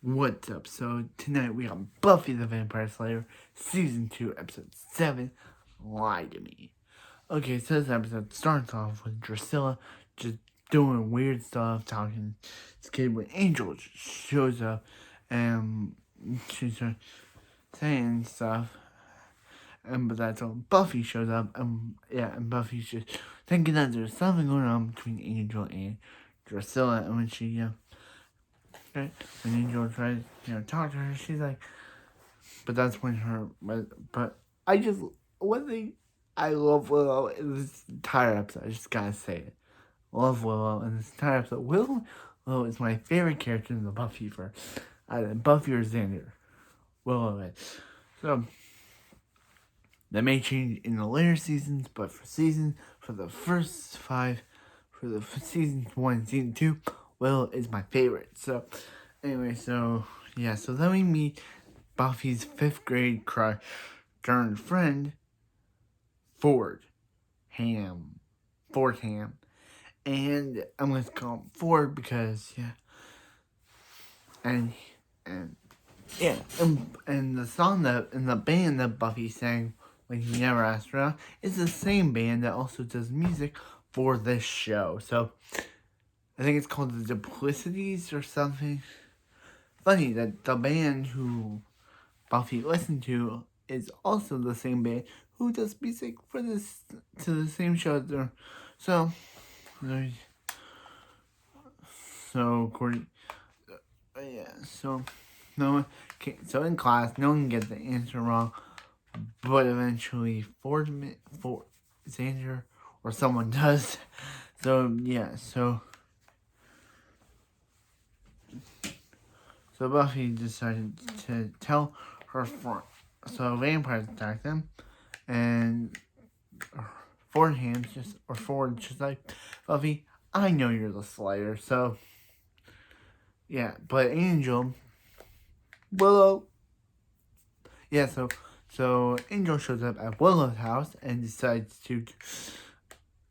What's up? So tonight we got Buffy the Vampire Slayer, Season 2, Episode 7, Lie to Me. Okay, so this episode starts off with Drusilla just doing weird stuff, talking to this kid when Angel just shows up and she's saying stuff. But that's all. Buffy shows up, and Buffy's just thinking that there's something going on between Angel and Drusilla, and when she, right, when Angel tries, talk to her, she's like, but that's when but I just, one thing I love Willow in this entire episode, I just gotta say it. Love Willow in this entire episode. Willow is my favorite character in the Buffy for either Buffy or Xander. Willow is. So, that may change in the later seasons, but for the first five, for the season 1 and season 2, Willow is my favorite. So, anyway, so then we meet Buffy's 5th grade crush turned friend, Ford Ham. And I'm going to call him Ford because, and the song and the band that Buffy sang when he never asked her out is the same band that also does music for this show. So, I think it's called the Duplicities or something. Funny that the band who Buffy listened to is also the same band who does music for this to the same show. So according, so in class, no one can get the answer wrong, but eventually Xander or someone does. So Buffy decided to tell her friend. So vampires attack them, and Ford's just like, Buffy, I know you're the Slayer. So but Willow, so Angel shows up at Willow's house and decides to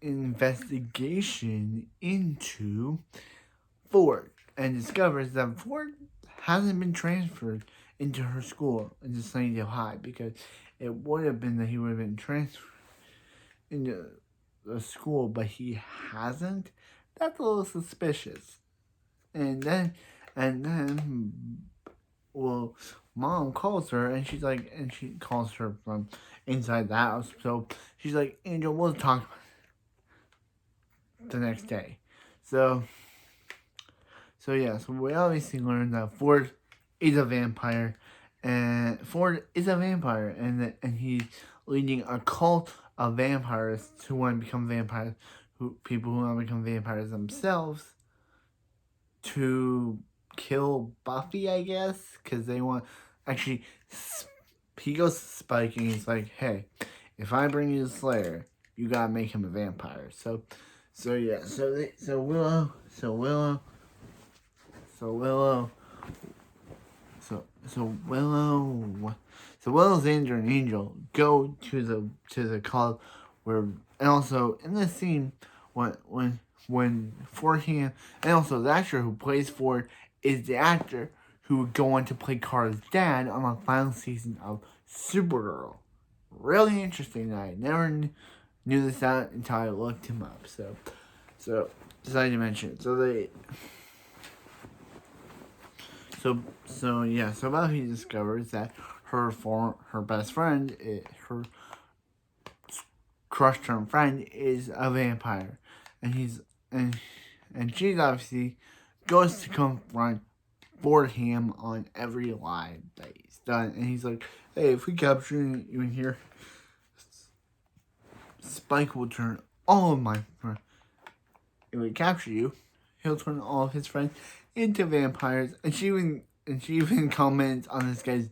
investigation into Ford and discovers that Ford hasn't been transferred into her school into Sunnydale High, because it would have been that he would have been transferred into the school, but he hasn't. That's a little suspicious. And then, well, Mom calls her and she calls her from inside the house. So she's like, Angel, we'll talk the next day. So we obviously learned that Ford is a vampire, and he's leading a cult of vampires who want to become vampires, people who want to become vampires themselves, to kill Buffy, I guess, because they want, actually, he goes to Spike and he's like, hey, if I bring you the Slayer, you gotta make him a vampire. So Willow, Xander, and Angel go to the club where, and also in this scene when Fordham, and also the actor who plays Ford is the actor who would go on to play Kara's dad on the final season of Supergirl. Really interesting. I never knew this out until I looked him up. So decided to mention it. So Buffy discovers that her best friend, her crush term friend, is a vampire, and she's obviously goes to confront Fordham on every lie that he's done, and he's like, hey, if we capture you in here, Spike will turn all of my friends. If we capture you, he'll turn all of his friends into vampires. And she even comments on this guy's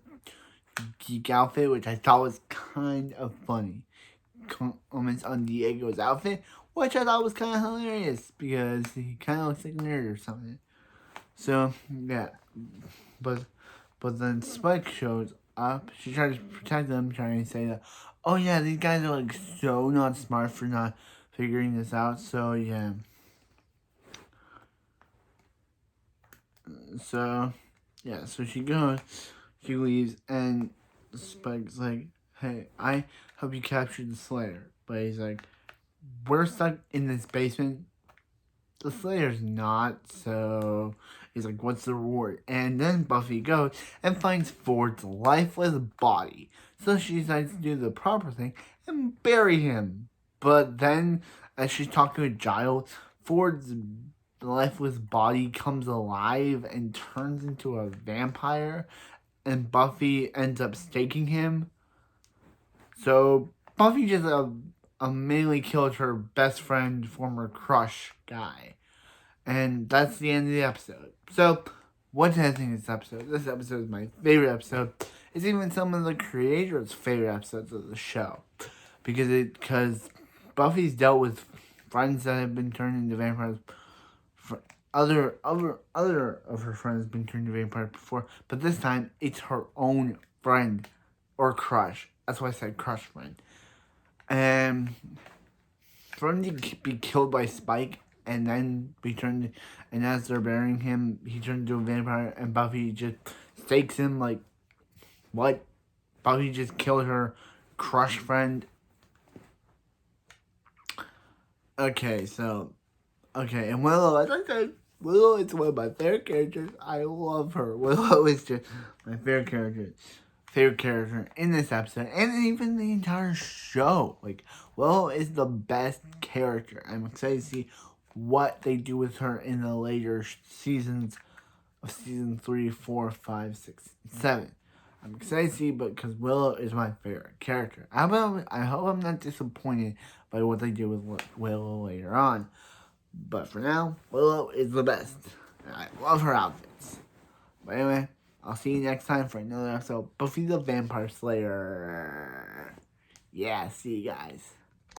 geek outfit, which I thought was kind of funny. Comments on Diego's outfit, which I thought was kind of hilarious because he kind of looks like a nerd or something. So but then Spike shows up. She tries to protect them, trying to say that, oh yeah, these guys are like so not smart for not figuring this out. So yeah, so she goes, she leaves, and Spike's like, hey, I hope you captured the Slayer. But he's like, we're stuck in this basement. The Slayer's not, so he's like, what's the reward? And then Buffy goes and finds Ford's lifeless body. So she decides to do the proper thing and bury him. But then, as she's talking to Giles, Ford's lifeless body comes alive and turns into a vampire, and Buffy ends up staking him. So Buffy just immediately killed her best friend, former crush guy. And that's the end of the episode. So, what did I think of this episode? This episode is my favorite episode. It's even some of the creators' favorite episodes of the show. Because Buffy's dealt with friends that have been turned into vampires. Other of her friends have been turned into vampires before. But this time, it's her own friend or crush. That's why I said crush friend. And for him to be killed by Spike and then be turned, and as they're burying him, he turned into a vampire, and Buffy just stakes him. Like, what? Buffy just killed her crush friend. Okay, and Willow, as I said, Willow is one of my favorite characters. I love her. Willow is just my favorite character in this episode, and even the entire show. Like, Willow is the best character. I'm excited to see what they do with her in the later seasons of season 3, 4, 5, 6, 7. I'm excited to see, because Willow is my favorite character. I hope I'm not disappointed by what they do with Willow later on. But for now, Willow is the best. And I love her outfits. But anyway, I'll see you next time for another episode of Buffy the Vampire Slayer. Yeah, see you guys.